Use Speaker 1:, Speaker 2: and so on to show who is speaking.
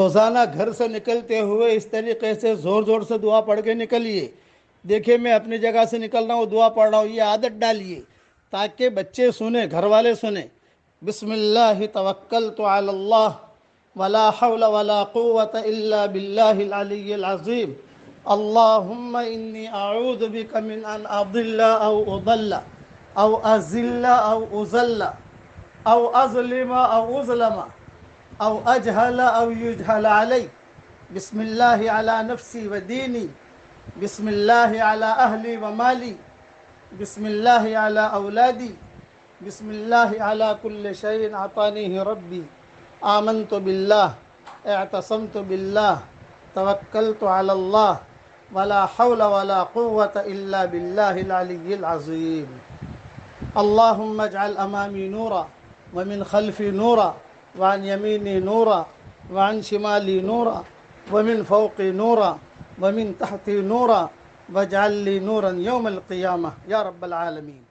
Speaker 1: रोज़ाना घर से निकलते हुए इस तरीके से ज़ोर ज़ोर से दुआ पढ़ के निकलिए। देखिए, मैं अपनी जगह से निकल रहा हूँ, दुआ पढ़ रहा हूँ, ये आदत डालिए ताकि बच्चे सुने, घर वाले सुने। बिस्मिल्लाहि तवक्कलतु अलल्लाह वला हौला वला कुव्वता इल्ला बिल्लाहिल अलिय्यिल अज़ीम। अल्लाहुम्मा इन्नी अऊज़ु बिका मिन अन अज़िल्ला औ उज़ल्ला औ अज़िल्ला औ उज़ल्ला औ अज़लिमा औ उज़लमा औ अजहला औ युजहला अलई। बिस्मिल्लाहि अला नफ्सी व दीनी, बिस्मिल्लाहि अला अहली व माली, बिस्मिल्लाहि अला औलादी, बिस्मिल्लाहि अला कुल्li शैइन अतानीहि रब्बी, आमन्तु बिल्लाह, एअतसमतु बिल्लाह, तवक्कलतु अलल्लाह, वला हौला वला कुव्वता इल्ला बिल्लाहिल अलिय्यिल अज़ीम। अल्लाहुम्मा अजअल अमामी नूरा व मिन खल्फी नूरा व अन यमीनी नूरा व अन शिमाली नूरा व मिन फौक़ी नूरा व मिन तहती नूरा वजअल ली नूरन यौमल क़ियामह या रब्बल आलमीन।